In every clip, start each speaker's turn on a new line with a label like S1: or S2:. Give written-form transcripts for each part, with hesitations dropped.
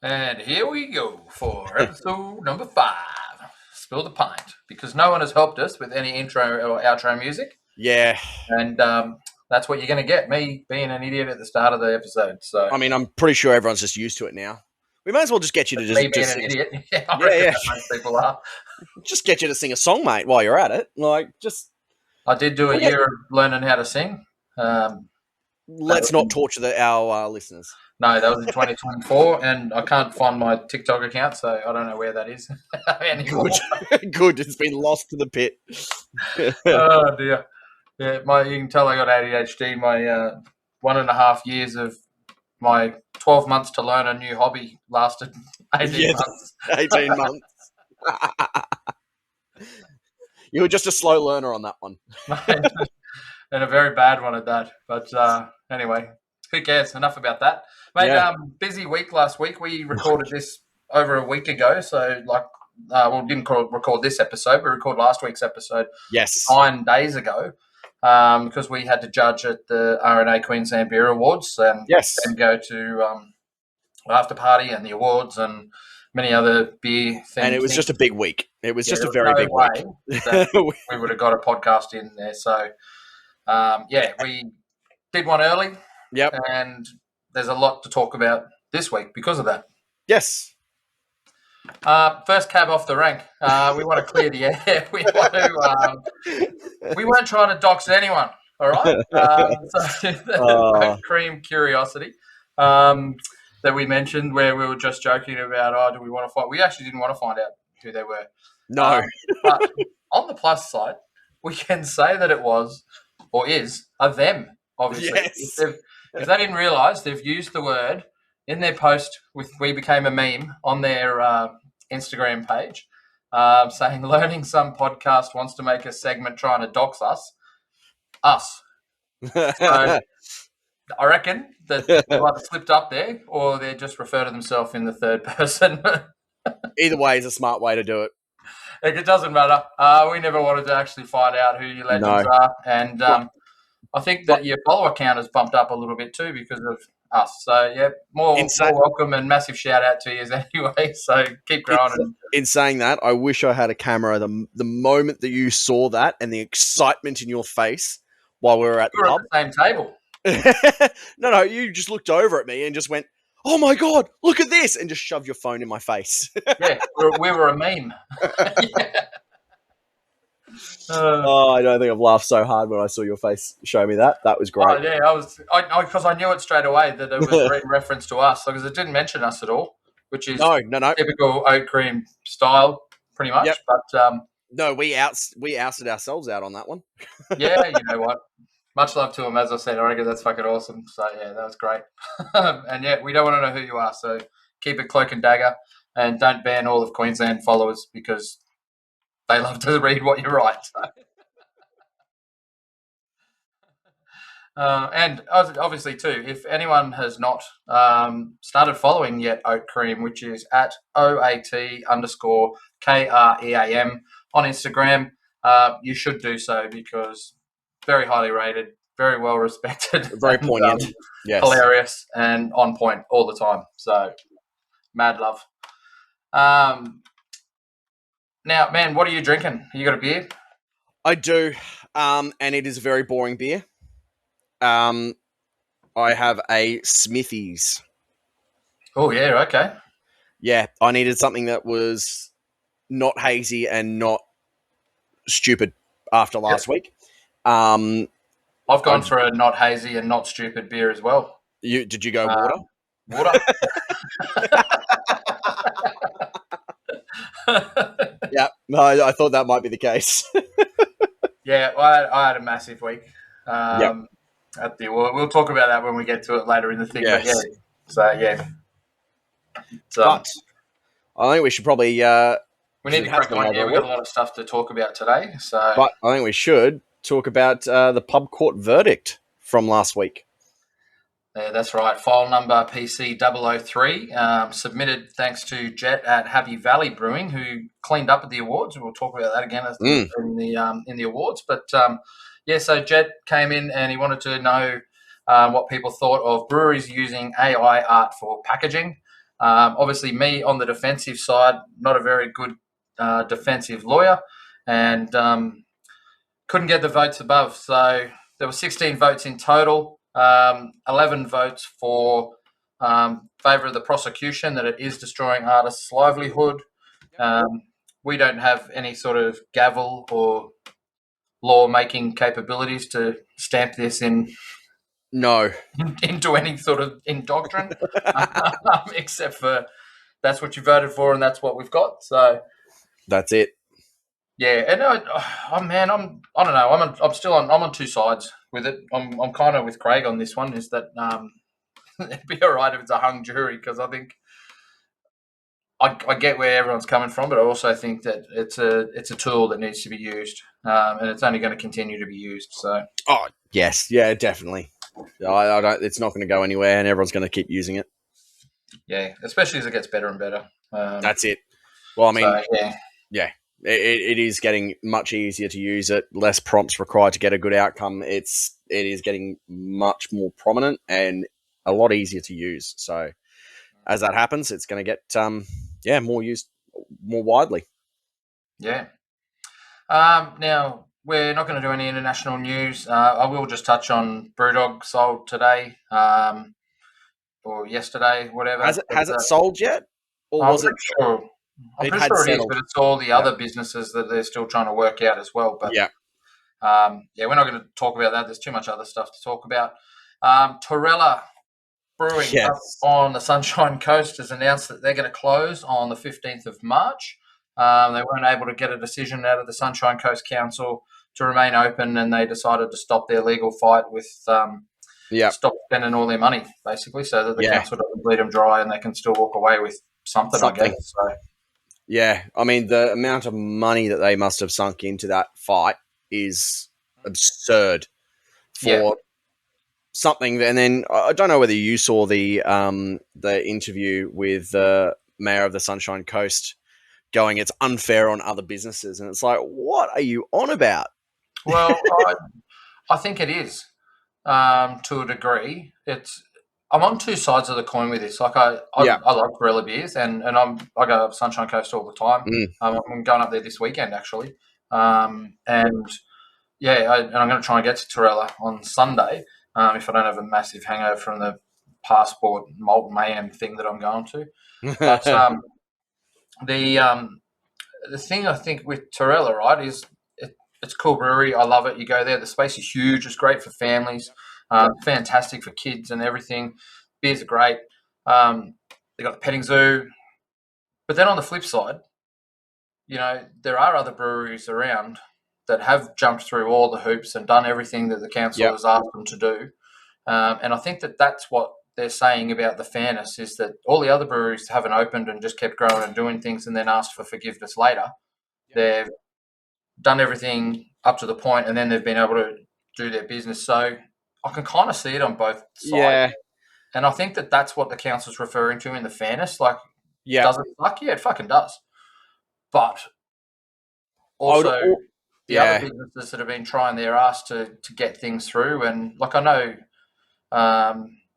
S1: And here we go for episode number 5, Spill the Pint, because no one has helped us with any intro or outro music.
S2: Yeah.
S1: And that's what you're going to get, me being an idiot at the start of the episode. So
S2: I mean, I'm pretty sure everyone's just used to it now. We might as well just get you to
S1: me being
S2: just
S1: an
S2: sing
S1: idiot, I reckon that most people are.
S2: just get you to sing a song, mate, while you're at it.
S1: I did do a year of learning how to sing.
S2: Let's not torture our listeners.
S1: No, that was in 2024, and I can't find my TikTok account, so I don't know where that is anymore.
S2: Good. It's been lost to the pit.
S1: Oh dear. Yeah, you can tell I got ADHD. My 1.5 years of my 12 months to learn a new hobby lasted 18 months.
S2: 18 months. You were just a slow learner on that one.
S1: And a very bad one at that. But anyway, who cares? Enough about that. Mate, busy week last week. We recorded this over a week ago. So, didn't record this episode. We recorded last week's episode 9 days ago because we had to judge at the RNA Queensland Beer Awards and then go to after party and the awards and many other beer things.
S2: And it was just a big week. It was just a very big week.
S1: We would have got a podcast in there. So, we did one early.
S2: Yep.
S1: And there's a lot to talk about this week because of that.
S2: Yes.
S1: First cab off the rank. We want to clear the air. We weren't trying to dox anyone. All right. So the cream curiosity that we mentioned, where we were just joking about, do we want to find? We actually didn't want to find out who they were.
S2: No.
S1: But on the plus side, we can say that it was or is a them. Obviously,
S2: yes.
S1: If they didn't realise, they've used the word in their post with "We Became a Meme" on their Instagram page, saying learning some podcast wants to make a segment trying to dox us. So I reckon that they either slipped up there or they just refer to themselves in the third person.
S2: Either way is a smart way to do it.
S1: It doesn't matter. We never wanted to actually find out who your legends are, and I think that your follower count has bumped up a little bit too because of us. So, more welcome and massive shout out to you anyway. So keep growing.
S2: In saying that, I wish I had a camera. The moment that you saw that and the excitement in your face while we were at the pub.
S1: At the same table.
S2: No, you just looked over at me and just went, "Oh my God, look at this," and just shoved your phone in my face.
S1: Yeah, we were a meme.
S2: I don't think I've laughed so hard when I saw your face show me that. That was great.
S1: Because I knew it straight away that it was in reference to us, because it didn't mention us at all, which is typical oat cream style, pretty much.
S2: Yep.
S1: But
S2: no, we ousted ourselves out on that one.
S1: Yeah, you know what? Much love to them, as I said. I reckon that's fucking awesome. So that was great. And we don't want to know who you are, so keep it cloak and dagger, and don't ban all of Queensland followers because they love to read what you write. And obviously, too, if anyone has not started following yet Oat Cream, which is at OAT_KREAM on Instagram, you should do so because very highly rated, very well respected.
S2: Very poignant. Yes.
S1: Hilarious and on point all the time. So, mad love. Now, man, what are you drinking? You got a beer?
S2: I do, and it is a very boring beer. I have a Smithies.
S1: Oh, yeah, okay.
S2: Yeah, I needed something that was not hazy and not stupid after last week.
S1: I've gone for a not hazy and not stupid beer as well.
S2: Did you go water?
S1: Water.
S2: Yeah, no, I thought that might be the case.
S1: Yeah, I had a massive week at the award. We'll talk about that when we get to it later in the thing.
S2: Yes.
S1: But
S2: I think we should probably...
S1: we need to crack on here. We've got a lot of stuff to talk about today.
S2: But I think we should talk about the pub court verdict from last week.
S1: Yeah, that's right. File number PC003, submitted thanks to Jet at Happy Valley Brewing, who cleaned up at the awards. We'll talk about that again in the awards. But so Jet came in and he wanted to know what people thought of breweries using AI art for packaging. Obviously, me on the defensive side, not a very good defensive lawyer, and couldn't get the votes above. So there were 16 votes in total, 11 votes for favour of the prosecution that it is destroying artists' livelihood. We don't have any sort of gavel or law-making capabilities to stamp this into any sort of doctrine, except for that's what you voted for and that's what we've got. So
S2: that's it.
S1: Yeah, and man, I don't know. I'm on two sides with it. I'm kind of with Craig on this one. Is that it'd be all right if it's a hung jury, because I think I get where everyone's coming from, but I also think that it's a tool that needs to be used, and it's only going to continue to be used. So,
S2: yes, yeah, definitely. I don't. It's not going to go anywhere, and everyone's going to keep using it.
S1: Yeah, especially as it gets better and better.
S2: That's it. Well, I mean,
S1: so,
S2: yeah. It is getting much easier to use it. Less prompts required to get a good outcome. It is getting much more prominent and a lot easier to use. So as that happens, it's going to get more used more widely.
S1: Yeah. Now we're not going to do any international news. I will just touch on Brewdog sold today, or yesterday, whatever.
S2: Has it sold yet, or was it?
S1: Sure. I'm pretty sure it is, but it's all the other businesses that they're still trying to work out as well. But
S2: yeah,
S1: we're not going to talk about that. There's too much other stuff to talk about. Terella Brewing up on the Sunshine Coast has announced that they're going to close on the 15th of March. They weren't able to get a decision out of the Sunshine Coast Council to remain open, and they decided to stop their legal fight with stop spending all their money, basically, so that the council doesn't bleed them dry and they can still walk away with something. I guess. So.
S2: Yeah, I mean, the amount of money that they must have sunk into that fight is absurd for something. And then I don't know whether you saw the interview with the mayor of the Sunshine Coast going, it's unfair on other businesses. And it's like, what are you on about?
S1: Well, I think it is to a degree. I'm on two sides of the coin with this. Like I like Terella beers, and I go up Sunshine Coast all the time. I'm going up there this weekend actually, and I'm going to try and get to Terella on Sunday if I don't have a massive hangover from the passport malt mayhem thing that I'm going to. But the thing I think with Terella, right, is it's a cool brewery. I love it. You go there, the space is huge. It's great for families. Fantastic for kids and everything. Beers are great. They got the petting zoo. But then on the flip side, there are other breweries around that have jumped through all the hoops and done everything that the council has asked them to do. And I think that that's what they're saying about the fairness, is that all the other breweries haven't opened and just kept growing and doing things and then asked for forgiveness later. They've done everything up to the point, and then they've been able to do their business. So I can kind of see it on both sides.
S2: Yeah.
S1: And I think that that's what the council's referring to in the fairness. Like, does it suck? Yeah, it fucking does. But also the other businesses that have been trying their ass to get things through, and like I know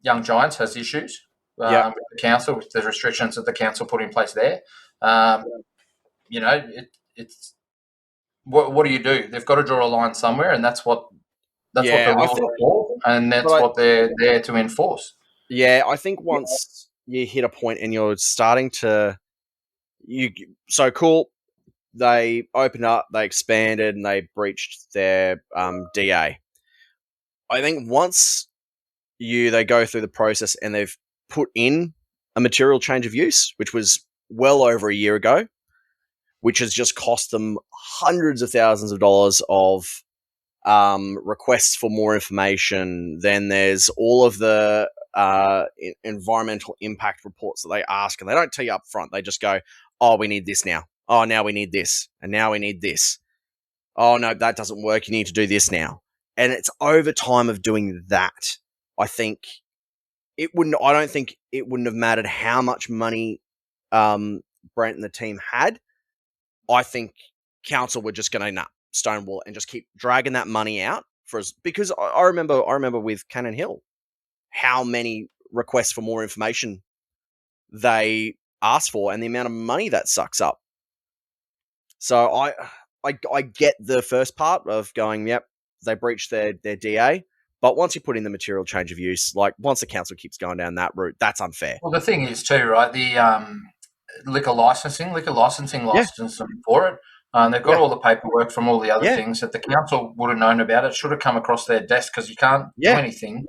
S1: Young Giants has issues with the council, with the restrictions that the council put in place there. It's what do you do? They've got to draw a line somewhere, and that's what the rules are for, and that's what they're there to enforce.
S2: Yeah, I think once you hit a point and you're starting to, so cool, they opened up, they expanded, and they breached their DA. I think once they go through the process and they've put in a material change of use, which was well over a year ago, which has just cost them hundreds of thousands of dollars of requests for more information. Then there's all of the environmental impact reports that they ask, and they don't tell you up front. They just go, oh, we need this now. Oh, now we need this. And now we need this. Oh, no, that doesn't work. You need to do this now. And it's over time of doing that. I don't think it wouldn't have mattered how much money Brent and the team had. I think council were just going to stonewall and just keep dragging that money out because I remember with Cannon Hill how many requests for more information they ask for and the amount of money that sucks up. So I get the first part of going, yep, they breached their DA. But once you put in the material change of use, like once the council keeps going down that route, that's unfair.
S1: Well, the thing is too, right? The liquor licensing licensed them for it. They've got all the paperwork from all the other things that the council would have known about. It should have come across their desk because you can't do anything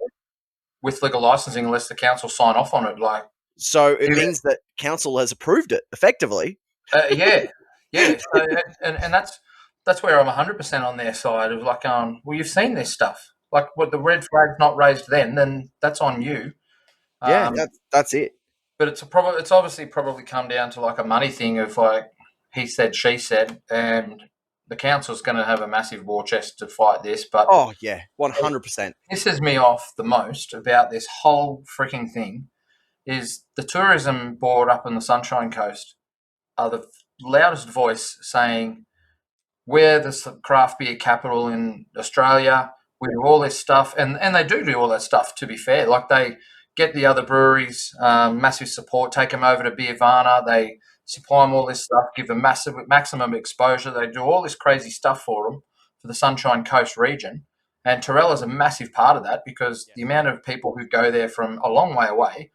S1: with liquor licensing unless the council sign off on it. Like,
S2: so it means that council has approved it effectively.
S1: Yeah. So, and that's where I'm 100% on their side of like, well, you've seen this stuff. Like, what the red flag's not raised then that's on you.
S2: Yeah, that's it.
S1: But it's obviously probably come down to like a money thing of like he said, she said, and the council's going to have a massive war chest to fight this. But
S2: 100%.
S1: Pisses me off the most about this whole freaking thing is the tourism board up on the Sunshine Coast are the loudest voice saying we're the craft beer capital in Australia. We do all this stuff, and they do all that stuff. To be fair, like they get the other breweries massive support, take them over to Beervana. They supply them all this stuff, give them maximum exposure. They do all this crazy stuff for them for the Sunshine Coast region, and Terella's a massive part of that because the amount of people who go there from a long way away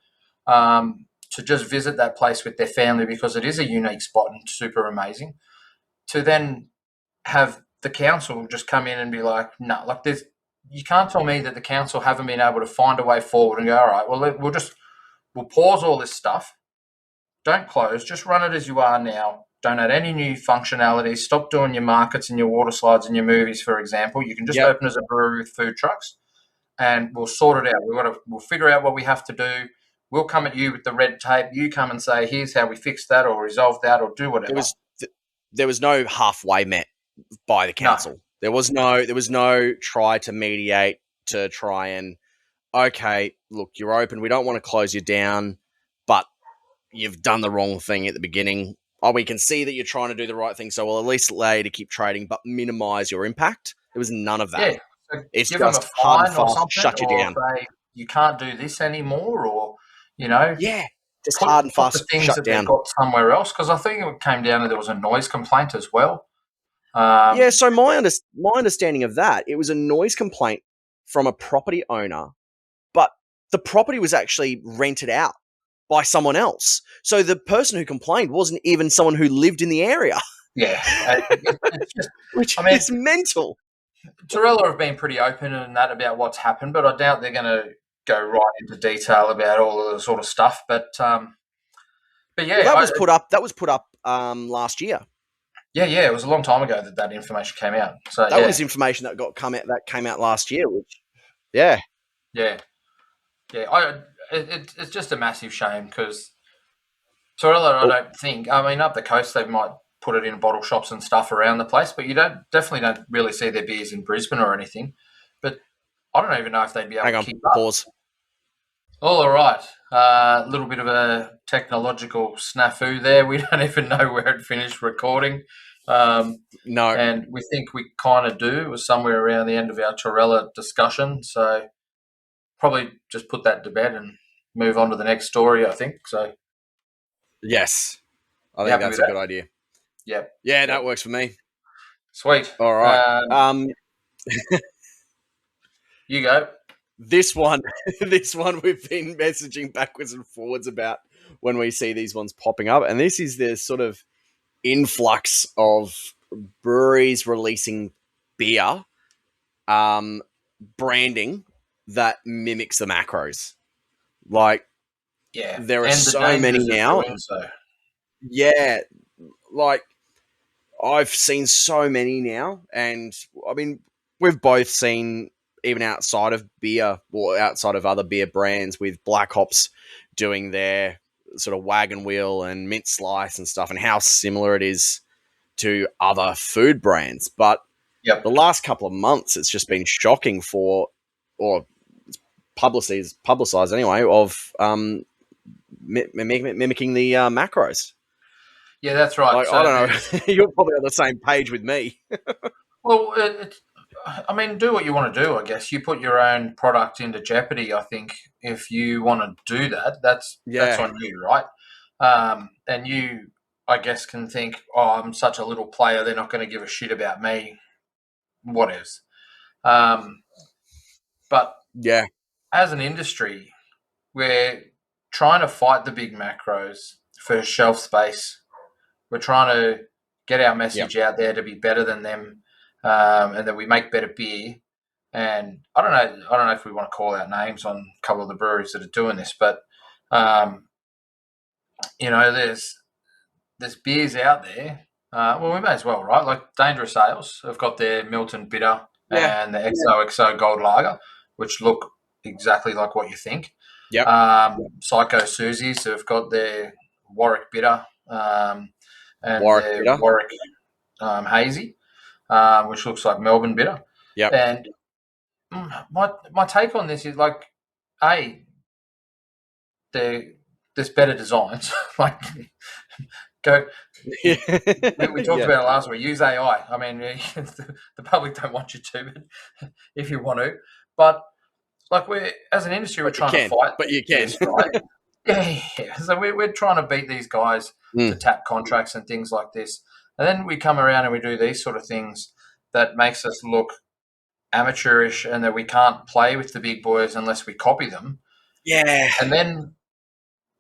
S1: to just visit that place with their family because it is a unique spot and super amazing. To then have the council just come in and be like, no, like this, you can't tell me that the council haven't been able to find a way forward and go, all right, well, we'll pause all this stuff. Don't close, just run it as you are now. Don't add any new functionality. Stop doing your markets and your water slides and your movies, for example. You can just open as a brewery with food trucks and we'll sort it out. We'll figure out what we have to do. We'll come at you with the red tape. You come and say, here's how we fix that or resolve that or do whatever.
S2: There was no halfway met by the council. No. There was no try to mediate to try and, okay, look, you're open. We don't want to close you down, but you've done the wrong thing at the beginning. Oh, we can see that you're trying to do the right thing, so we'll at least allow you to keep trading, but minimize your impact. There was none of that.
S1: Yeah. So
S2: it's
S1: give
S2: just
S1: them a fine
S2: hard and fast,
S1: or
S2: shut you down.
S1: Say, you can't do this anymore, or, you know.
S2: Yeah, just hard and fast,
S1: the things
S2: shut
S1: that
S2: down.
S1: They've got somewhere else, because I think it came down to there was a noise complaint as well.
S2: So my understanding of that, it was a noise complaint from a property owner, but the property was actually rented out by someone else. So the person who complained wasn't even someone who lived in the area.
S1: Yeah. It's just,
S2: which is mental.
S1: Terella have been pretty open in that about what's happened, but I doubt they're going to go right into detail about all of the sort of stuff. But yeah.
S2: Well, that was put up last year.
S1: Yeah, it was a long time ago that information came out. So
S2: that was information that came out last year. Yeah.
S1: It's just a massive shame because Terella, I don't think. I mean, up the coast they might put it in bottle shops and stuff around the place, but you definitely don't really see their beers in Brisbane or anything. But I don't even know if they'd be able to keep up.
S2: Pause.
S1: All right. A little bit of a technological snafu there. We don't even know where it finished recording.
S2: No.
S1: And we think we kind of do. It was somewhere around the end of our Terella discussion. So probably just put that to bed and move on to the next story, I think. So
S2: yes. I think that's a good idea.
S1: Yep.
S2: Yeah, that works for me.
S1: Sweet.
S2: All right.
S1: You go.
S2: This one we've been messaging backwards and forwards about when we see these ones popping up. And this is the sort of influx of breweries releasing beer branding that mimics the macros. Like, there are so many now. Yeah, like I've seen so many now. And I mean, we've both seen, even outside of beer or outside of other beer brands, with Black Hops doing their sort of wagon wheel and mint slice and stuff, and how similar it is to other food brands. But the last couple of months, it's just been shocking or publicized anyway, of mimicking the macros.
S1: Yeah, that's right.
S2: Like, so I don't know. You're probably on the same page with me.
S1: Well, I mean, do what you want to do. I guess you put your own product into jeopardy. I think if you want to do that, that's on you, right? And you, I guess, can think, oh, I'm such a little player; they're not going to give a shit about me. What is? But
S2: Yeah.
S1: as an industry, we're trying to fight the big macros for shelf space. We're trying to get our message out there to be better than them, and that we make better beer. And I don't know if we want to call out names on a couple of the breweries that are doing this, but there's beers out there. Well, we may as well, right? Like Dangerous Ales have got their Milton Bitter and the XOXO Gold Lager, which look exactly like what you think. Psycho Susie's have got their Warwick Bitter and their Warwick Hazy, which looks like Melbourne Bitter. And my take on this is like, there's better designs. Like, go. We talked about it last week. Use AI. I mean, the public don't want you to, but if you want to, but like as an industry, we're trying to fight.
S2: But you can,
S1: right? Yeah. So we're trying to beat these guys to tap contracts and things like this, and then we come around and we do these sort of things that makes us look amateurish, and that we can't play with the big boys unless we copy them.
S2: Yeah.
S1: And then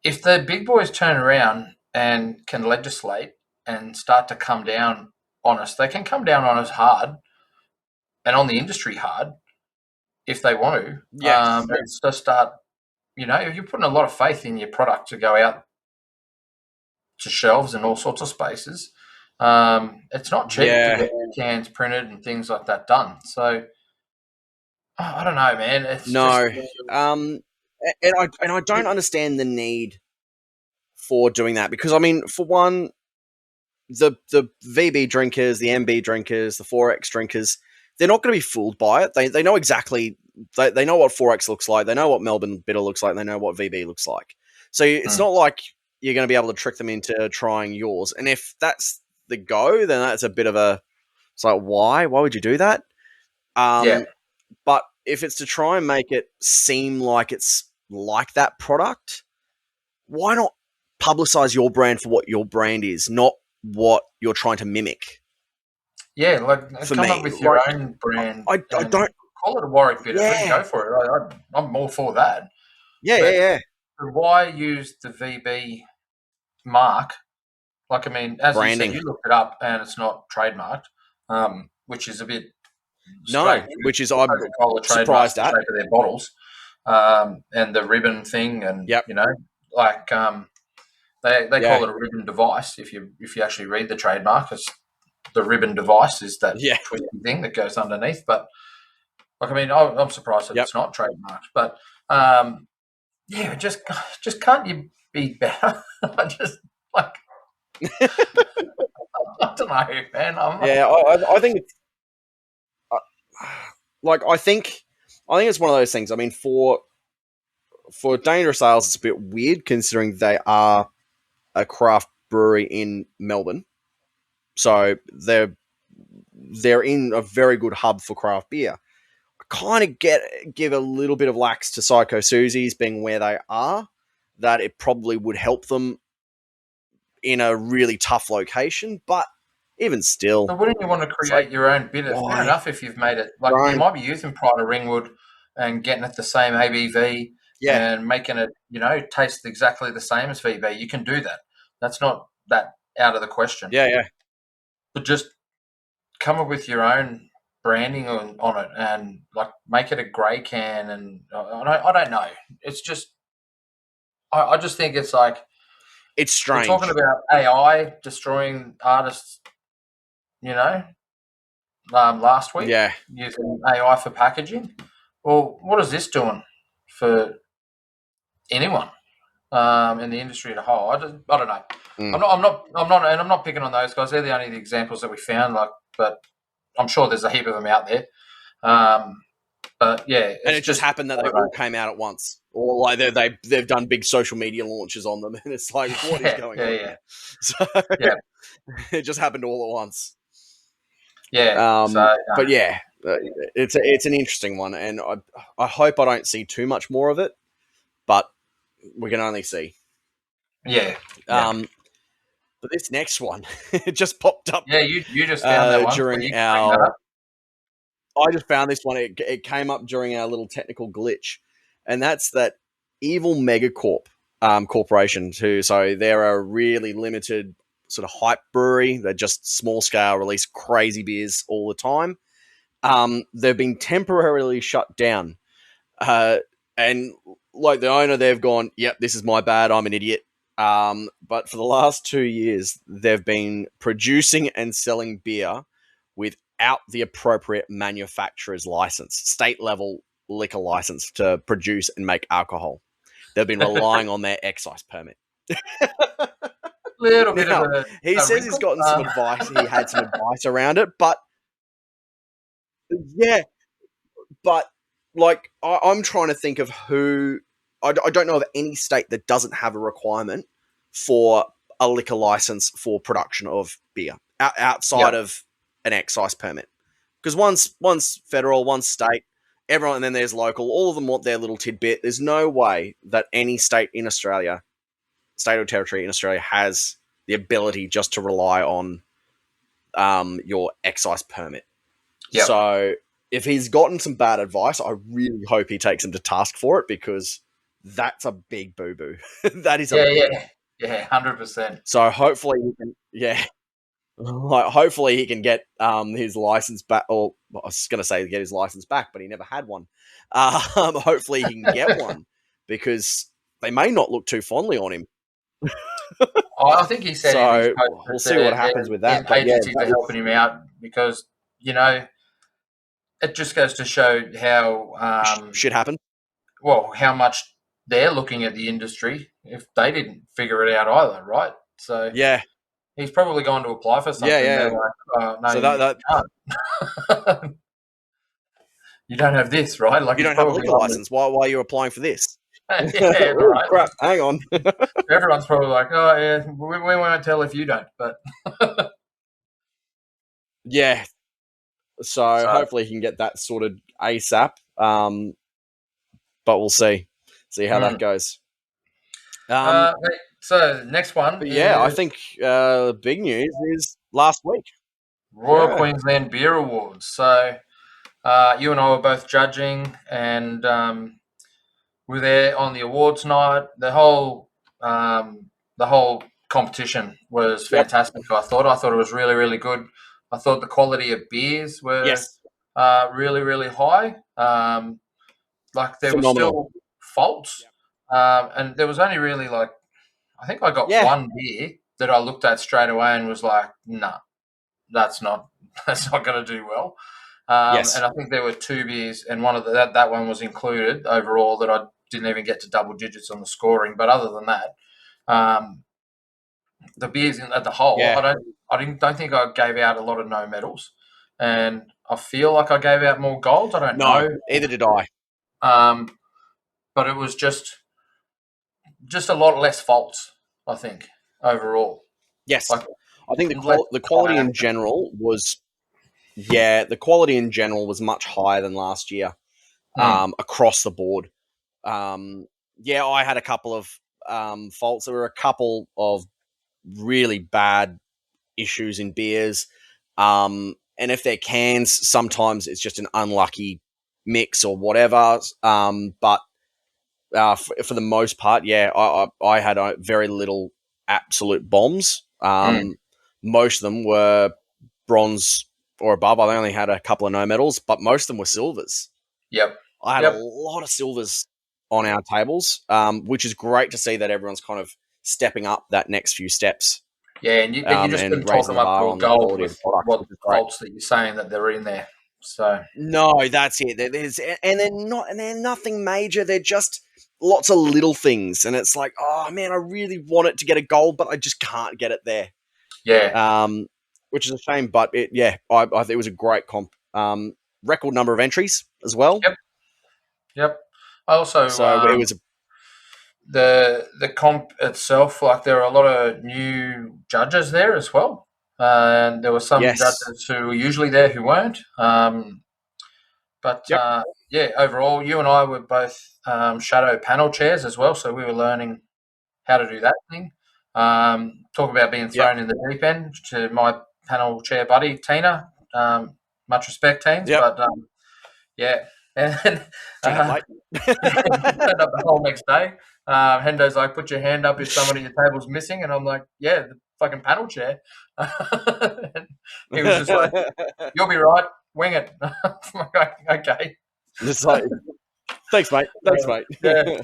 S1: if the big boys turn around and can legislate and start to come down on us, they can come down on us hard and on the industry hard if they want to. It's just start, if you're putting a lot of faith in your product to go out to shelves and all sorts of spaces, it's not cheap to get cans printed and things like that done. So I don't know, man.
S2: And I don't understand the need for doing that, because I mean, for one, the VB drinkers, the MB drinkers, the 4X drinkers, they're not going to be fooled by it. They know exactly, they know what 4X looks like, they know what Melbourne Bitter looks like, they know what VB looks like. So it's not like you're going to be able to trick them into trying yours. And if that's the go, then that's a bit of it's like, why would you do that? But if it's to try and make it seem like it's like that product, why not publicize your brand for what your brand is, not what you're trying to mimic?
S1: Yeah, like come up with your own brand.
S2: I don't
S1: call it a Warwick Bitter. Go for it. I'm all for that.
S2: Yeah.
S1: Why use the VB mark? Like, I mean, as
S2: branding.
S1: You said, you looked it up and it's not trademarked, which is a bit
S2: strange. Which is I'm surprised at.
S1: The shape of their bottles, and the ribbon thing, and like they call it a ribbon device. If you actually read the trademark, it's the ribbon device is that twisty thing that goes underneath. But like, I mean, I'm surprised that it's not trademarked. But just can't you be better? I just like. I don't know, man.
S2: I think it's I think it's one of those things. I mean, for Dangerous Ales, it's a bit weird considering they are a craft brewery in Melbourne, so they're in a very good hub for craft beer. I kind of give a little bit of lax to Psycho Susie's being where they are, that it probably would help them in a really tough location, but even still.
S1: So wouldn't you want to create your own bitter? Fair enough if you've made it. Like, you might be using Pride of Ringwood and getting it the same ABV and making it, taste exactly the same as VB. You can do that. That's not that out of the question.
S2: Yeah.
S1: But just come up with your own branding on it and, like, make it a grey can. And I don't know. It's just, I just think it's like,
S2: it's strange.
S1: We're talking about AI destroying artists, last week.
S2: Yeah.
S1: Using AI for packaging. Well, what is this doing for anyone in the industry as a whole? I don't know. I'm not picking on those guys. They're the only examples that we found. But I'm sure there's a heap of them out there. But yeah,
S2: and it just happened that they all came out at once, or like they've done big social media launches on them, and it's like, what is going on?
S1: Yeah.
S2: So it just happened all at once.
S1: Yeah.
S2: But yeah, It's an interesting one, and I hope I don't see too much more of it, but we can only see.
S1: Yeah.
S2: But this next one, it just popped up.
S1: Yeah, you just found that one
S2: during our. I just found this one. It came up during our little technical glitch, and that's that evil megacorp corporation. So they're a really limited sort of hype brewery. They're just small scale, release crazy beers all the time. They've been temporarily shut down, and like the owner, they've gone, "Yep, this is my bad. I'm an idiot." But for the last 2 years, they've been producing and selling beer without the appropriate manufacturer's license, state level liquor license to produce and make alcohol. They've been relying on their excise permit.
S1: Little bit of a.
S2: He says he's gotten some advice. He had some advice around it, but yeah, but like I'm trying to think of who. I don't know of any state that doesn't have a requirement for a liquor license for production of beer outside of an excise permit. Because one's federal, one's state, everyone, and then there's local. All of them want their little tidbit. There's no way that any state in Australia, state or territory in Australia, has the ability just to rely on your excise permit. Yep. So if he's gotten some bad advice, I really hope he takes him to task for it, because that's a big boo-boo. That is a big one.
S1: Yeah, 100%.
S2: So hopefully he can, hopefully he can get his license back, or I was going to say get his license back, but he never had one. Hopefully he can get one, because they may not look too fondly on him.
S1: I think he said
S2: so. We'll see what happens with that.
S1: But agencies are helping him out, because it just goes to show how
S2: shit happens.
S1: Well, how much they're looking at the industry if they didn't figure it out either, right? So
S2: yeah,
S1: he's probably going to apply for something.
S2: Yeah.
S1: Like, no,
S2: so
S1: you can't. You don't have this, right?
S2: Like you don't have a liquor license. Why are you applying for this?
S1: Yeah, right.
S2: Crap, hang on.
S1: Everyone's probably like, oh yeah, we won't tell if you don't, but
S2: yeah. So hopefully he can get that sorted ASAP. But we'll see how that goes.
S1: So next one.
S2: But yeah, I think big news is last week.
S1: Royal Queensland Beer Awards. So you and I were both judging, and we're there on the awards night. The whole competition was fantastic. Yep. I thought it was really, really good. I thought the quality of beers were really, really high. Like there were still faults, and there was only really I think I got one beer that I looked at straight away and was like, nah, that's not going to do well. And I think there were 2 beers, and one of that one was included overall, that I didn't even get to double digits on the scoring. But other than that, the beers at the whole, I don't think I gave out a lot of no medals, and I feel like I gave out more golds. I don't know.
S2: Either did I.
S1: But it was just a lot less faults, I think, overall.
S2: Yes, I think the quality in general was. Yeah, the quality in general was much higher than last year, across the board. I had a couple of faults. There were a couple of really bad issues in beers, and if they're cans, sometimes it's just an unlucky mix or whatever. But for the most part, I had very little absolute bombs. Most of them were bronze or above. I only had a couple of no medals, but most of them were silvers.
S1: Yep.
S2: I had a lot of silvers on our tables, which is great to see that everyone's kind of stepping up that next few steps.
S1: Yeah, and you just couldn't talk them up to a gold with what the faults that you're saying that they're in there. So
S2: no, that's it. They're nothing major. They're just lots of little things, and it's like, oh man, I really want it to get a gold, but I just can't get it there.
S1: Yeah.
S2: Which is a shame, but I think it was a great comp. Record number of entries as well.
S1: Yep. I also
S2: it was
S1: the comp itself. Like there were a lot of new judges there as well, and there were some judges who were usually there who weren't. But overall, you and I were both shadow panel chairs as well, so we were learning how to do that thing. Talk about being thrown in the deep end to my panel chair buddy Tina. Much respect, teens, but yeah. And then,
S2: Turned up late.
S1: turned up the whole next day. Hendo's like, put your hand up if somebody at your table's missing, and I'm like, yeah, the fucking panel chair. And he was just like, you'll be right, wing it. Okay.
S2: It's like, thanks, mate. Thanks, mate.
S1: Yeah.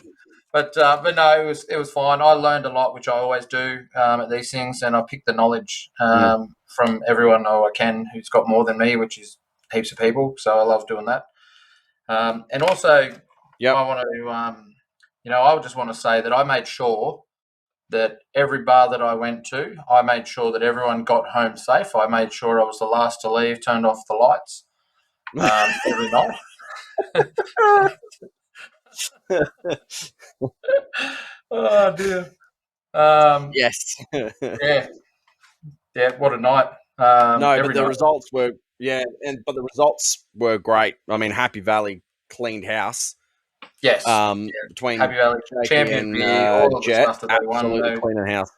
S1: But no, it was fine. I learned a lot, which I always do at these things, and I pick the knowledge from everyone I can who's got more than me, which is heaps of people. So I love doing that. And also, I want to, I just want to say that I made sure that every bar that I went to, I made sure that everyone got home safe. I made sure I was the last to leave, turned off the lights every night. Oh dear.
S2: Yes.
S1: Yeah. What a night.
S2: No, but the results were but the results were great. I mean, Happy Valley cleaned house.
S1: Yes.
S2: Between
S1: Happy Valley champion beer, all of
S2: Jet,
S1: the stuff that they won.
S2: Absolutely cleaning house.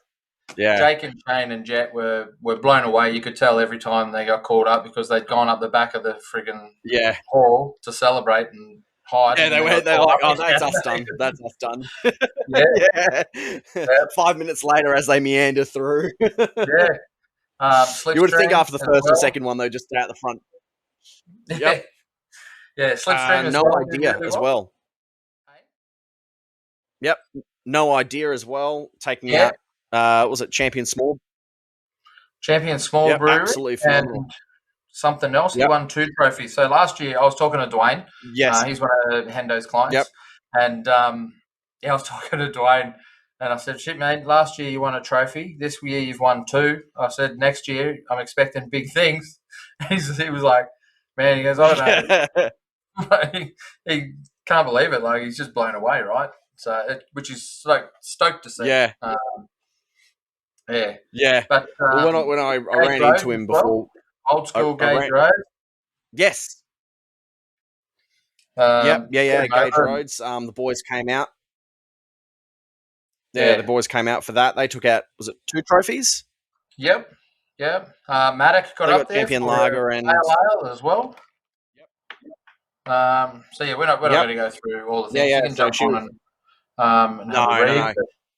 S2: Yeah.
S1: Jake and Shane and Jet were blown away. You could tell every time they got called up because they'd gone up the back of the friggin' hall to celebrate and hide.
S2: Yeah, they're like, oh, that's us done. That's us done. Yeah. 5 minutes later, as they meander through. You would think after the first or second one, they'd just stay out the front. Yep.
S1: Yeah, Slipstream
S2: no idea as well. Yep. No idea as well. Taking out, was it Champion Small?
S1: Champion Small Brewery.
S2: Absolutely phenomenal.
S1: And something else. He won 2 trophies. So last year, I was talking to Dwayne.
S2: Yes.
S1: He's one of Hendo's clients.
S2: Yep.
S1: And I was talking to Dwayne. And I said, shit, mate, last year you won a trophy. This year you've won 2. I said, next year I'm expecting big things. He was like, man, he goes, I don't know. he can't believe it. Like, he's just blown away, right? So, which is like stoked to see.
S2: Yeah.
S1: Yeah. But
S2: when I ran into him before.
S1: Old school Gage Road.
S2: Yes. Gage Roads. The boys came out. Yeah, the boys came out for that. They took out, was it 2 trophies?
S1: Yep. Maddock got up there.
S2: Champion Lager and
S1: Ale as well. Yep. So we're not going to go through all the things. You can jump on and have a read.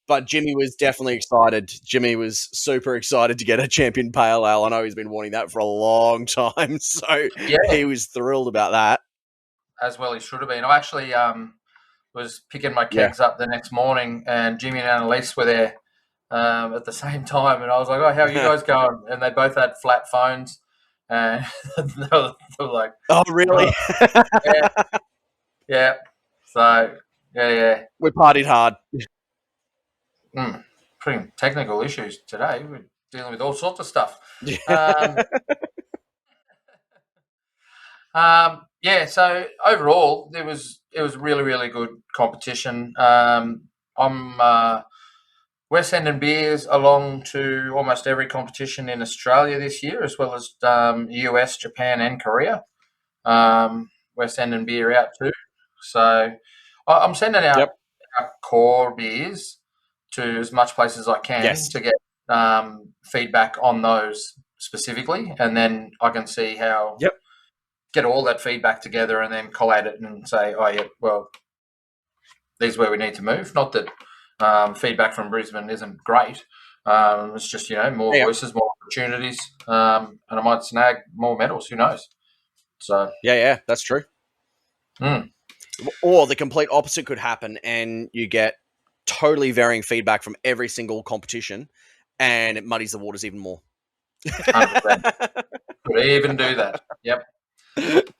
S2: But Jimmy was definitely excited. Jimmy was super excited to get a Champion Pale Ale. I know he's been wanting that for a long time, so he was thrilled about that.
S1: As well he should have been. I actually was picking my kegs up the next morning, and Jimmy and Annalise were there at the same time, and I was like, oh, how are you guys going? And they both had flat phones, and they were like,
S2: oh, really?
S1: Yeah. So,
S2: we partied hard.
S1: Pretty technical issues today. We're dealing with all sorts of stuff. So overall, it was really, really good competition. We're sending beers along to almost every competition in Australia this year, as well as US, Japan, and Korea. We're sending beer out too. So I'm sending out our core beers to as much places as I can to get feedback on those specifically, and then I can see how get all that feedback together and then collate it and say, oh yeah, well, these are where we need to move. Not that feedback from Brisbane isn't great. It's just more voices, more opportunities, and I might snag more medals. Who knows? So
S2: that's true. Or the complete opposite could happen, and you get totally varying feedback from every single competition, and it muddies the waters even more.
S1: 100%. Could even do that. Yep.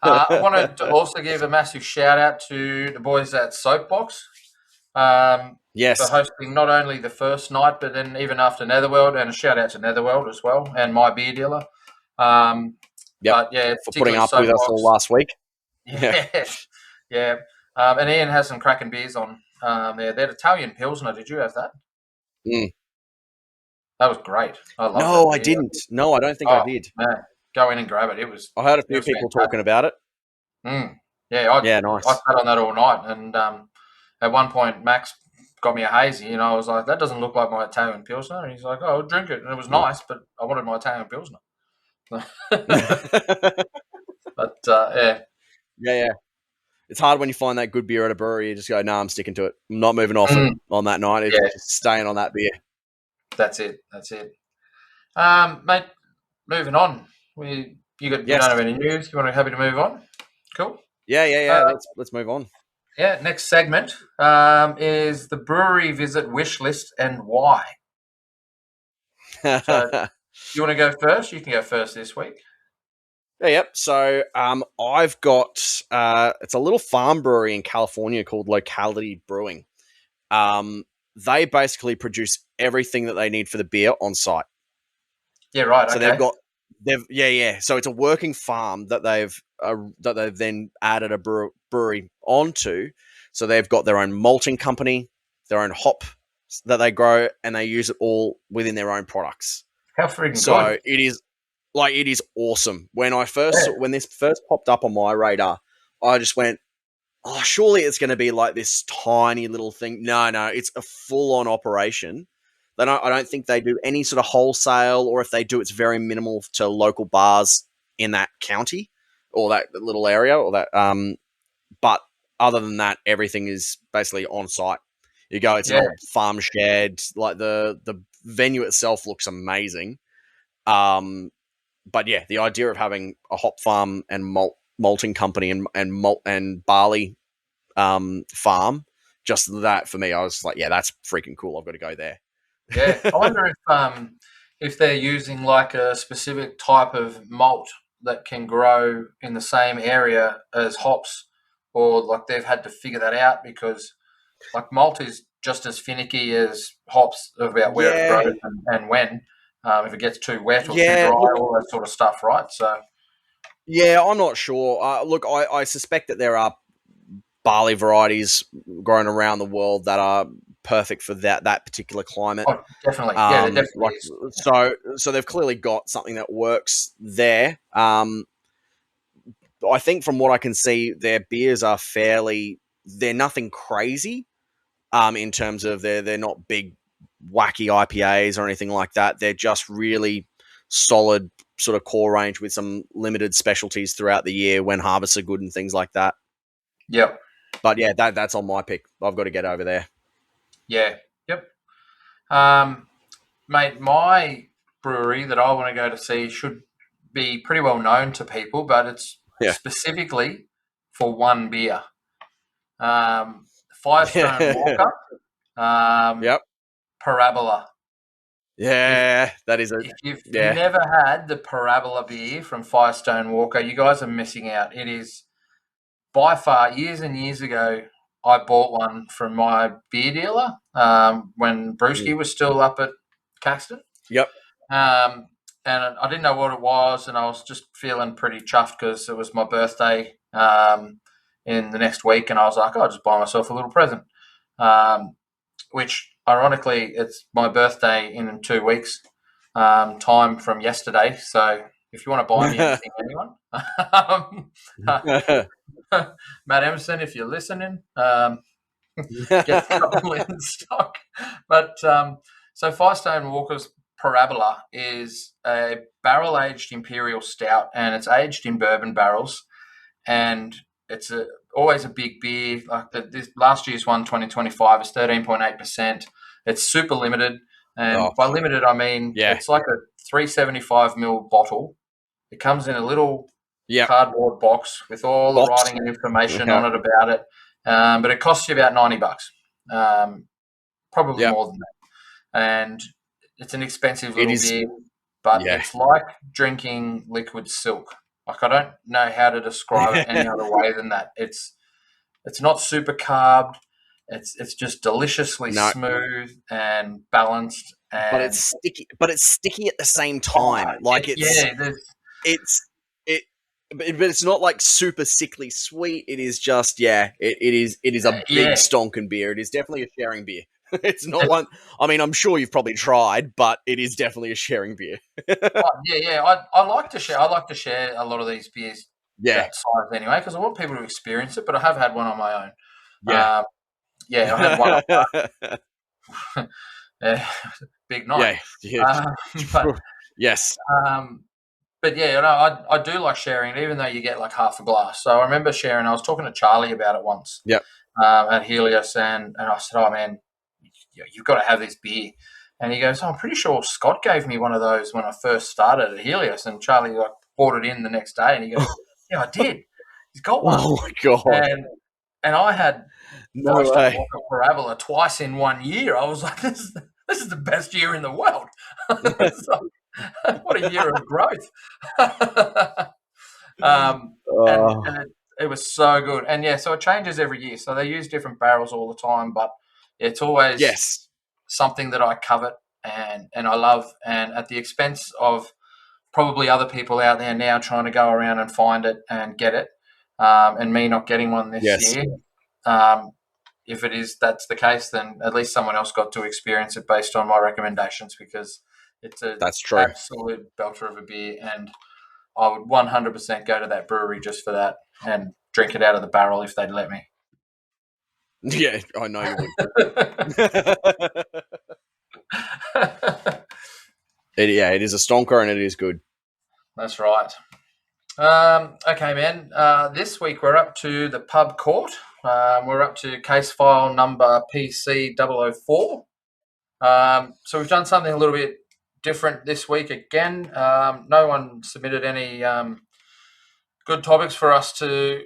S1: I wanted to also give a massive shout out to the boys at Soapbox. For hosting not only the first night, but then even after Netherworld, and a shout out to Netherworld as well, and My Beer Dealer.
S2: For putting up with us all last week.
S1: Yeah. And Ian has some cracking beers on there. That Italian Pilsner, did you have that? That was great. I love
S2: No, I didn't. No, I don't think I did.
S1: Man, go in and grab it. I
S2: heard a few people talking about it.
S1: Yeah, I
S2: nice.
S1: sat on that all night, and at one point Max got me a hazy, and I was like, "That doesn't look like my Italian pilsner." And he's like, "Oh, I'll drink it," and it was nice, but I wanted my Italian pilsner. But yeah,
S2: Yeah. It's hard when you find that good beer at a brewery. You just go, "No, I'm sticking to it. I'm not moving off it on that night. It's
S1: yeah,
S2: just staying on that beer."
S1: that's it. That's it. Mate, moving on. You don't
S2: Yes.
S1: have any news? You want to happy to move on? Cool.
S2: Yeah. Let's move on.
S1: Yeah. Next segment is the brewery visit wish list and why. So, you want to go first? You can go first this week.
S2: Yep. So I've got it's a little farm brewery in California called Locality Brewing. They basically produce everything that they need for the beer on site.
S1: Yeah, right.
S2: So
S1: Okay.
S2: they've So it's a working farm that they've then added a brewery onto. So they've got their own malting company, their own hop that they grow, and they use it all within their own products.
S1: How freaking
S2: So
S1: good.
S2: it is awesome. When this first popped up on my radar, I just went, "Oh, surely it's going to be like this tiny little thing." No, it's a full-on operation. I don't think they do any sort of wholesale, or if they do, it's very minimal to local bars in that county or that little area, or that. But other than that, everything is basically on site. You go, it's an old farm shed. Like the venue itself looks amazing. But yeah, the idea of having a hop farm and malting company and malt and barley farm, just that for me, I was like, yeah, that's freaking cool. I've got to go there.
S1: Yeah, I wonder if they're using like a specific type of malt that can grow in the same area as hops, or like they've had to figure that out because like malt is just as finicky as hops about where it
S2: Yeah,
S1: grows and when. If it gets too wet or too
S2: yeah.
S1: dry,
S2: Look,
S1: all that sort of stuff, right? So
S2: yeah, I'm not sure. Look, I suspect that there are barley varieties grown around the world that are perfect for that particular climate.
S1: oh, definitely, yeah, there definitely
S2: Like
S1: is.
S2: so they've clearly got something that works there. I think from what I can see, their beers are they're nothing crazy. In terms of they're not big wacky IPAs or anything like that. They're just really solid sort of core range with some limited specialties throughout the year when harvests are good and things like that.
S1: Yep,
S2: But yeah, that's on my pick. I've got to get over there.
S1: yeah, yep. Um, Mate, my brewery that I want to go to see should be pretty well known to people, but it's
S2: Yeah.
S1: specifically for one beer. Firestone Walker,
S2: Yep.
S1: Parabola.
S2: Yeah, that is
S1: If you've
S2: yeah.
S1: never had the Parabola beer from Firestone Walker, you guys are missing out. It is by far, years and years ago, I bought one from my beer dealer when Brewski was still up at Caxton.
S2: Yep.
S1: Um, and I didn't know what it was, and I was just feeling pretty chuffed because it was my birthday in the next week, and I was like, I'll just buy myself a little present. Which, ironically, it's my birthday in 2 weeks, time from yesterday. So if you want to buy me anything, anyone, Matt Emerson, if you're listening, get a couple in stock. But so Firestone Walker's Parabola is a barrel-aged imperial stout, and it's aged in bourbon barrels, and it's always a big beer. Like this last year's one, 2025, is 13.8%. It's super limited, and by limited I mean it's like a 375 ml bottle. It comes in a little cardboard box with all the writing and information on it about it, but it costs you about $90, probably more than that. And it's an expensive little beer, but it's like drinking liquid silk. Like I don't know how to describe it any other way than that. It's not super carbed. It's just deliciously smooth and balanced, and
S2: but it's sticky. But it's sticky at the same time. Like it's but it's not like super sickly sweet. It is just it is a big stonking beer. It is definitely a sharing beer. It's not one. I mean, I'm sure you've probably tried, but it is definitely a sharing beer.
S1: I like to share. I like to share a lot of these beers that size anyway, because I want people to experience it. But I have had one on my own.
S2: Yeah.
S1: I had one. Yeah, big night.
S2: Yeah.
S1: But
S2: yes.
S1: But yeah, I do like sharing it, even though you get like half a glass. So I remember sharing. I was talking to Charlie about it once.
S2: Yep.
S1: At Helios, and I said, "Oh man, you've got to have this beer." And he goes, "Oh, I'm pretty sure Scott gave me one of those when I first started at Helios." And Charlie like bought it in the next day, and he goes, "Yeah, I did. He's got one."
S2: Oh my god!
S1: And I had
S2: No
S1: 5-star
S2: way.
S1: vodka parabola twice in 1 year. I was like, "This is the best year in the world." So, what a year of growth. And it was so good. And yeah, so it changes every year. So they use different barrels all the time, but it's always something that I covet and I love, and at the expense of probably other people out there now trying to go around and find it and get it, and me not getting one this year. If that's the case, then at least someone else got to experience it based on my recommendations, because it's
S2: That's true.
S1: Absolute belter of a beer, and I would 100% go to that brewery just for that and drink it out of the barrel if they'd let me.
S2: Yeah, I know you would. It is a stonker and it is good. That's
S1: right. Okay, man. This week we're up to the pub court. We're up to case file number PC004. So we've done something a little bit different this week again. No one submitted any good topics for us to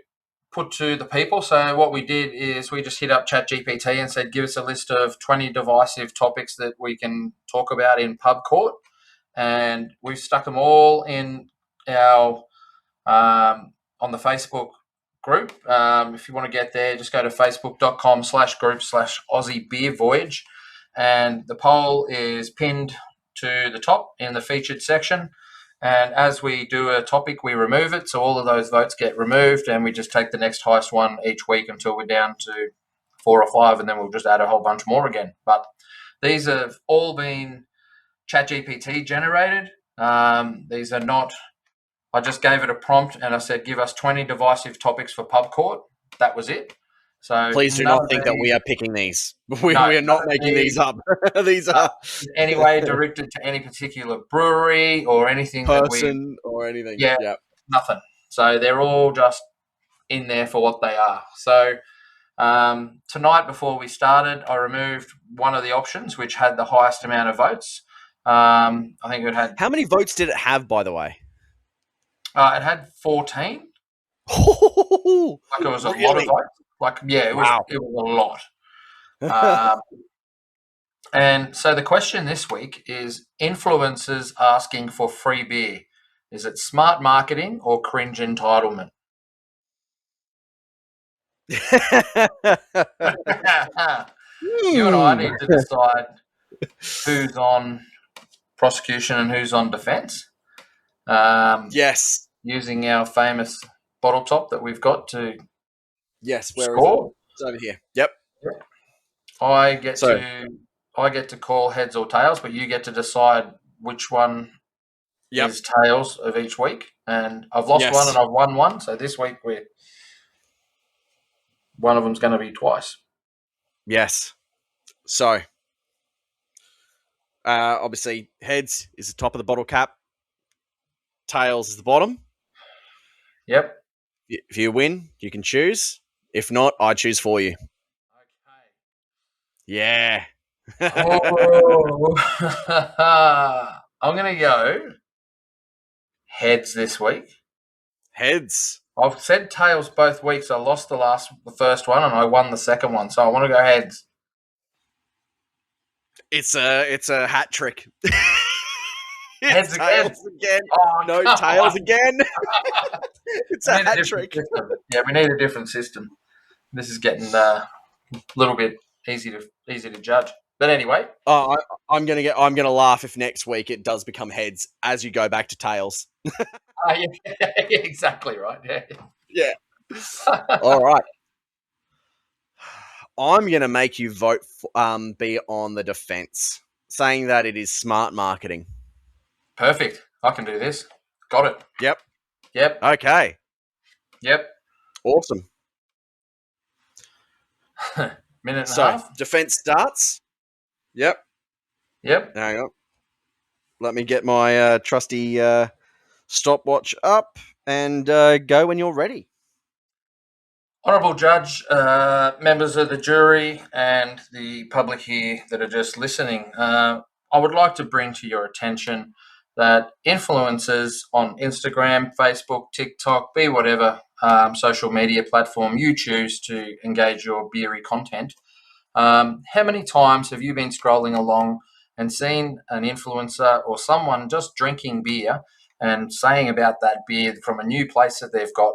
S1: put to the people. So what we did is we just hit up ChatGPT and said, give us a list of 20 divisive topics that we can talk about in pub court. And we've stuck them all in our on the Facebook group. If you want to get there, just go to facebook.com/group/Aussie Beer Voyage. And the poll is pinned to the top in the featured section. And as we do a topic, we remove it. So all of those votes get removed, and we just take the next highest one each week until we're down to 4 or 5, and then we'll just add a whole bunch more again. But these have all been ChatGPT generated. These are not... I just gave it a prompt and I said, give us 20 divisive topics for pub court. That was it. So
S2: please do not think that we are picking these. We are not making these up. These are
S1: in any way directed to any particular brewery or anything,
S2: person or anything.
S1: Yeah, nothing. So they're all just in there for what they are. So tonight, before we started, I removed one of the options which had the highest amount of votes. I think it had...
S2: How many votes did it have, by the way?
S1: It had 14. Like it was a lot of votes. It was a lot. And so the question this week is: influencers asking for free beer. Is it smart marketing or cringe entitlement? You and I need to decide who's on prosecution and who's on defence.
S2: Yes.
S1: Using our famous bottle top that we've got to
S2: score. It's over here. Yep.
S1: I get to call heads or tails, but you get to decide which one is tails of each week. And I've lost one and I've won one. So this week one of them's going to be twice.
S2: Yes. So obviously heads is the top of the bottle cap. Tails is the bottom.
S1: Yep.
S2: If you win, you can choose. If not, I choose for you.
S1: Okay.
S2: Yeah.
S1: I'm going to go heads this week.
S2: Heads.
S1: I've said tails both weeks. I lost the first one and I won the second one. So I want to go heads.
S2: It's a hat trick.
S1: Heads again.
S2: Oh, no, tails again. It's a hat trick.
S1: Yeah, we need a different system. This is getting a little bit easy to judge. But anyway,
S2: I'm gonna laugh if next week it does become heads as you go back to tails.
S1: Yeah, exactly right.
S2: Yeah. All right. I'm gonna make you vote. Be on the defense, saying that it is smart marketing.
S1: Perfect. I can do this. Got it.
S2: Yep.
S1: Yep.
S2: Okay.
S1: Yep.
S2: Awesome.
S1: Minute and a
S2: So,
S1: half.
S2: defense starts. Yep.
S1: Yep.
S2: Hang on. Let me get my trusty stopwatch up and go when you're ready.
S1: Honourable Judge, members of the jury, and the public here that are just listening, I would like to bring to your attention that influencers on Instagram, Facebook, TikTok, be whatever social media platform you choose to engage your beery content, how many times have you been scrolling along and seen an influencer or someone just drinking beer and saying about that beer from a new place that they've got,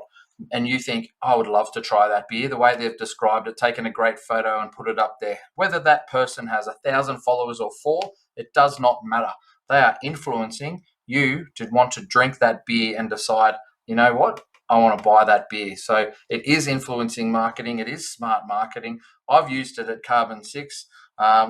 S1: and you think, I would love to try that beer, the way they've described it, taken a great photo and put it up there. Whether that person has 1,000 followers or 4, it does not matter. They are influencing you to want to drink that beer and decide, you know what, I want to buy that beer. So it is influencing marketing. It is smart marketing. I've used it at Carbon 6.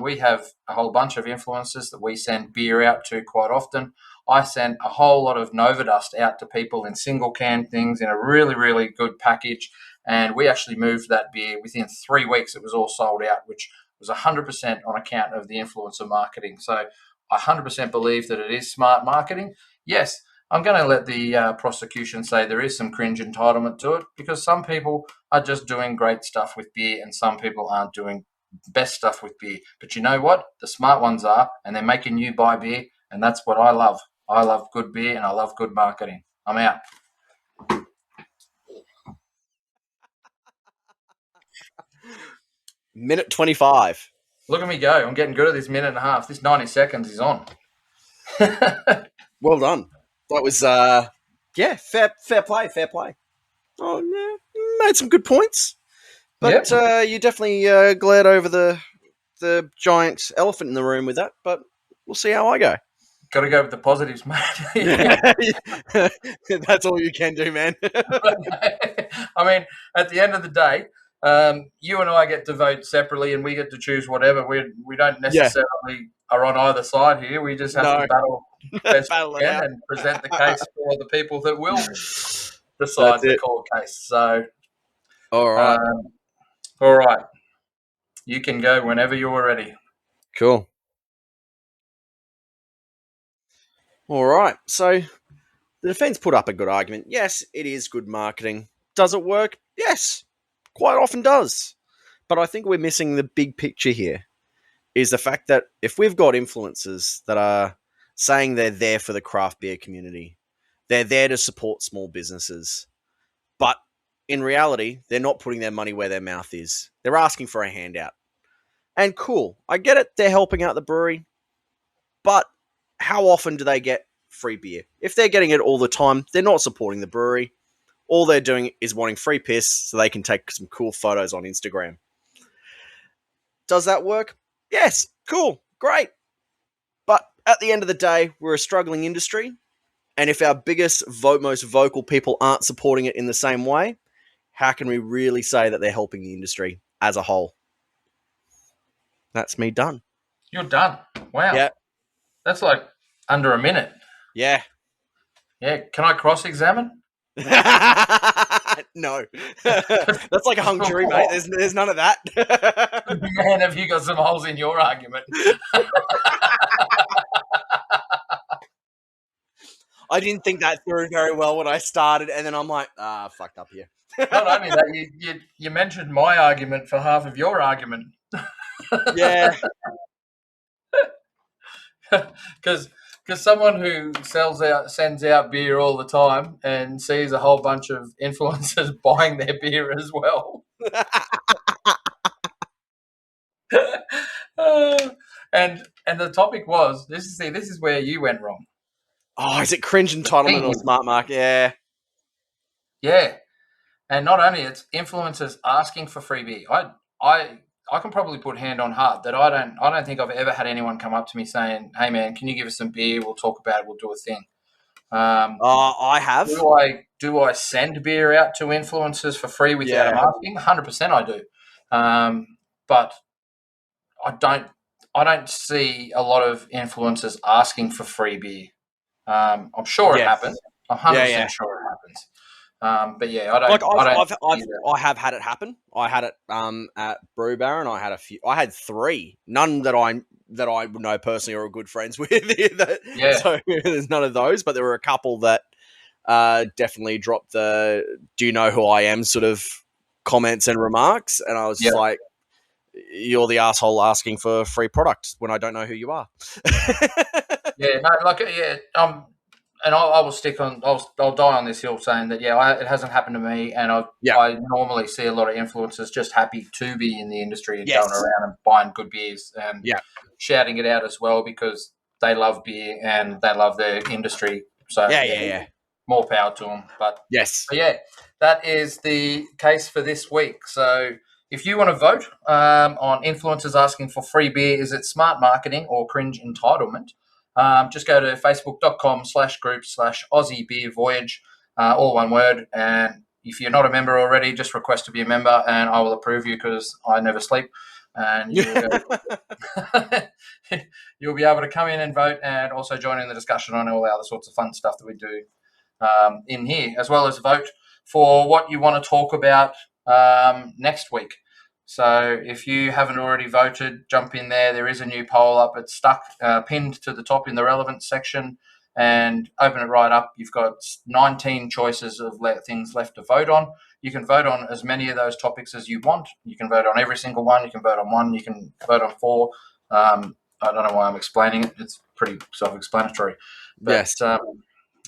S1: We have a whole bunch of influencers that we send beer out to quite often. I sent a whole lot of Nova Dust out to people in single can things in a really, really good package. And we actually moved that beer within 3 weeks. It was all sold out, which was 100% on account of the influencer marketing. So I 100% believe that it is smart marketing. Yes, I'm going to let the prosecution say there is some cringe entitlement to it, because some people are just doing great stuff with beer and some people aren't doing best stuff with beer. But you know what? The smart ones are, and they're making you buy beer, and that's what I love. I love good beer and I love good marketing. I'm out.
S2: Minute 25.
S1: Look at me go. I'm getting good at this minute and a half. This 90 seconds is on.
S2: Well done. That was, fair play, fair play. Oh, yeah, made some good points. But
S1: Yep.
S2: you definitely glared over the giant elephant in the room with that, but we'll see how I go.
S1: Got to go with the positives, mate.
S2: That's all you can do, man.
S1: I mean, at the end of the day, you and I get to vote separately, and we get to choose whatever. We don't necessarily are on either side here. We just have to battle best
S2: Battle
S1: we
S2: it
S1: can
S2: out.
S1: and present the case for the people that will decide
S2: That's
S1: the
S2: it.
S1: court case. So,
S2: All right.
S1: all right, you can go whenever you're ready.
S2: Cool. All right. So the defense put up a good argument. Yes, it is good marketing. Does it work? Yes, quite often does. But I think we're missing the big picture here, is the fact that if we've got influencers that are saying they're there for the craft beer community, they're there to support small businesses, but in reality, they're not putting their money where their mouth is. They're asking for a handout. And cool, I get it, they're helping out the brewery, but how often do they get free beer? If they're getting it all the time, they're not supporting the brewery. All they're doing is wanting free piss so they can take some cool photos on Instagram. Does that work? Yes, cool, great. But at the end of the day, we're a struggling industry, and if our biggest, most vocal people aren't supporting it in the same way, how can we really say that they're helping the industry as a whole? That's me done.
S1: You're done. Wow.
S2: Yeah.
S1: That's like under a minute.
S2: Yeah.
S1: Yeah. Can I cross-examine?
S2: No. That's like a hung jury, mate. There's none of that.
S1: Man, have you got some holes in your argument?
S2: I didn't think that through very well when I started, and then I'm like, fucked up here.
S1: Not only that, you mentioned my argument for half of your argument.
S2: Yeah.
S1: Because someone who sends out beer all the time and sees a whole bunch of influencers buying their beer as well. And the topic was this is where you went wrong.
S2: Oh, is it cringe entitlement or smart mark? Yeah.
S1: Yeah. And not only it's influencers asking for free beer. I can probably put hand on heart that I don't think I've ever had anyone come up to me saying, "Hey man, can you give us some beer? We'll talk about it. We'll do a thing."
S2: I have.
S1: Do I send beer out to influencers for free without them asking? 100% I do. But I don't see a lot of influencers asking for free beer. I'm sure it happens. I'm 100% sure it happens. But yeah, I
S2: Like
S1: don't. I don't.
S2: I have had it happen. I had it at Brew Baron. I had a few. I had three. None that I would know personally or are good friends with.
S1: Yeah.
S2: So there's none of those. But there were a couple that definitely dropped the "Do you know who I am?" sort of comments and remarks, and I was just like, "You're the asshole asking for free product when I don't know who you are."
S1: Yeah, no, like and I will stick on. I'll die on this hill saying that it hasn't happened to me, and I normally see a lot of influencers just happy to be in the industry and going around and buying good beers and shouting it out as well because they love beer and they love their industry. So more power to them. But yeah, that is the case for this week. So if you want to vote on influencers asking for free beer, is it smart marketing or cringe entitlement? Just go to facebook.com/group/Aussie Beer Voyage, all one word. And if you're not a member already, just request to be a member and I will approve you because I never sleep. And you'll be able to come in and vote and also join in the discussion on all the other sorts of fun stuff that we do in here, as well as vote for what you want to talk about next week. So if you haven't already voted, jump in there. There is a new poll up. It's stuck, pinned to the top in the relevant section, and open it right up. You've got 19 choices of things left to vote on. You can vote on as many of those topics as you want. You can vote on every single one. You can vote on one. You can vote on four. I don't know why I'm explaining it. It's pretty self-explanatory. But,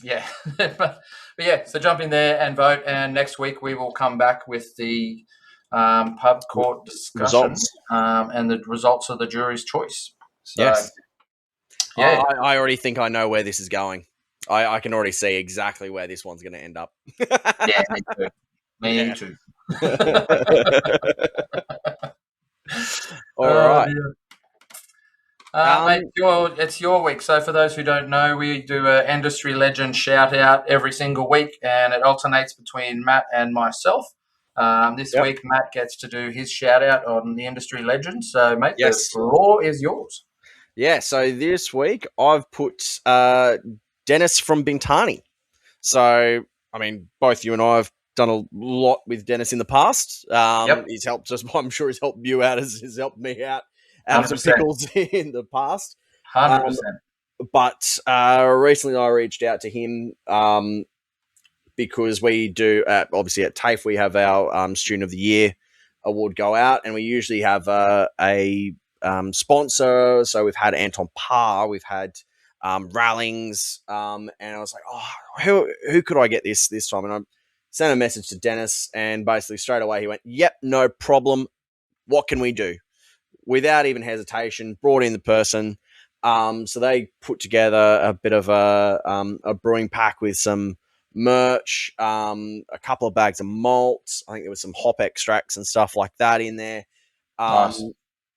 S1: yeah. but yeah, so jump in there and vote. And next week we will come back with the pub court discussion and the results of the jury's choice. So,
S2: yeah, I already think I know where this is going. I can already see exactly where this one's going to end up.
S1: Yeah, me too.
S2: All right.
S1: Mate, it's your week. So for those who don't know, we do an industry legend shout out every single week, and it alternates between Matt and myself. This week, Matt gets to do his shout out on the industry legend. So, mate, the floor is yours.
S2: Yeah, so this week I've put Dennis from Bintani. So, I mean, both you and I have done a lot with Dennis in the past. He's helped us. I'm sure he's helped you out as he's helped me out of some pickles in the past.
S1: 100%.
S2: But recently I reached out to him because we do, obviously at TAFE, we have our Student of the Year award go out, and we usually have a sponsor. So we've had Anton Parr, we've had Rallings, and I was like, who could I get this time? And I sent a message to Dennis, and basically straight away he went, yep, no problem. What can we do? Without even hesitation, brought in the person. So they put together a bit of a brewing pack with some merch, a couple of bags of malt. I think there was some hop extracts and stuff like that in there.
S1: Nice.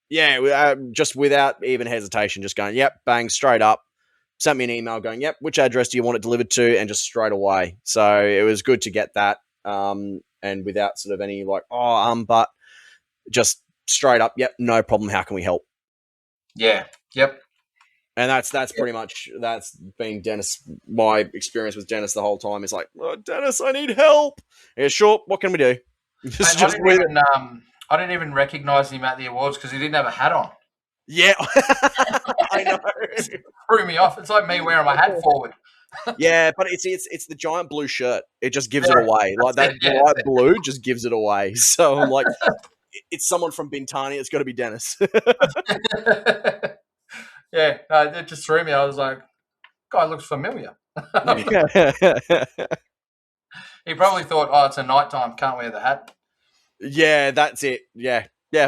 S2: Yeah, just without even hesitation, just going, yep, bang, straight up. Sent me an email going, yep, which address do you want it delivered to? And just straight away. So it was good to get that, and without sort of any like, but just straight up, yep, no problem. How can we help?
S1: Yeah, yep.
S2: And that's pretty much, that's been Dennis. My experience with Dennis the whole time is like, Dennis, I need help. Yeah, sure. What can we do?
S1: I didn't even recognize him at the awards because he didn't have a hat on.
S2: Yeah, I know.
S1: It threw me off. It's like me wearing my hat forward.
S2: Yeah, but it's the giant blue shirt. It just gives it away. Like that bright blue just gives it away. So I'm like, it's someone from Bintani. It's got to be Dennis.
S1: Yeah, it just threw me. I was like, guy looks familiar. He probably thought, it's a nighttime, can't wear the hat.
S2: Yeah, that's it. Yeah,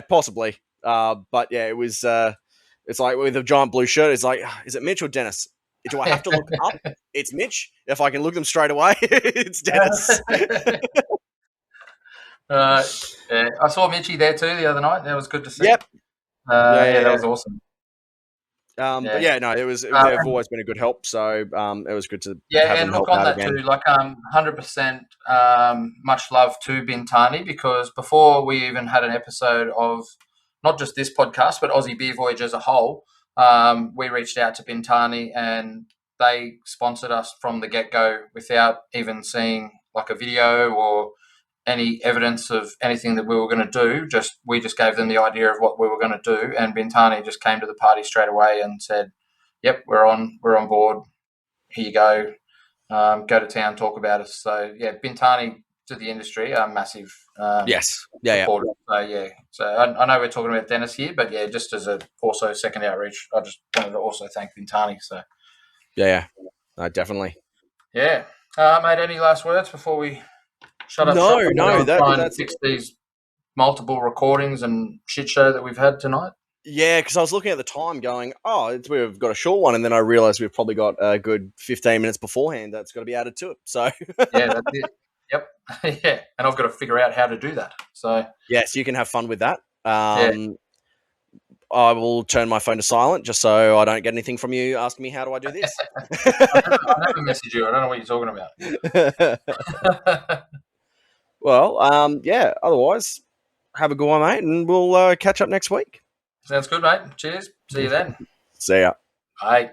S2: possibly. But yeah, it was. It's like with a giant blue shirt. It's like, is it Mitch or Dennis? Do I have to look up? It's Mitch. If I can look them straight away, it's Dennis.
S1: Yeah, I saw Mitchie there too the other night. That was good to see.
S2: Yep.
S1: That was awesome.
S2: But yeah, no, they've always been a good help. So it was good to have them help out again.
S1: Too, like 100% much love to Bintani, because before we even had an episode of not just this podcast but Aussie Beer Voyage as a whole, we reached out to Bintani and they sponsored us from the get-go without even seeing like a video or any evidence of anything that we were going to do. We just gave them the idea of what we were going to do, and Bintani just came to the party straight away and said, "Yep, we're on board. Here you go. Go to town, talk about us." So yeah, Bintani to the industry are massive.
S2: Yes.
S1: Supporters. So yeah. So I know we're talking about Dennis here, but yeah, just as a also second outreach, I just wanted to also thank Bintani. So
S2: yeah, no, definitely.
S1: Yeah, mate. Any last words before we shut up shop?
S2: No, that's
S1: fix these multiple recordings and shit show that we've had tonight.
S2: Yeah, because I was looking at the time going, we've got a short one, and then I realised we've probably got a good 15 minutes beforehand that's got to be added to it. So
S1: yeah, that's it. Yep. Yeah, and I've got to figure out how to do that. So
S2: yes, you can have fun with that. I will turn my phone to silent just so I don't get anything from you asking me how do I do this.
S1: I never message you. I don't know what you're talking about.
S2: Well, otherwise, have a good one, mate, and we'll catch up next week.
S1: Sounds good, mate. Cheers. See you then.
S2: See ya.
S1: Bye.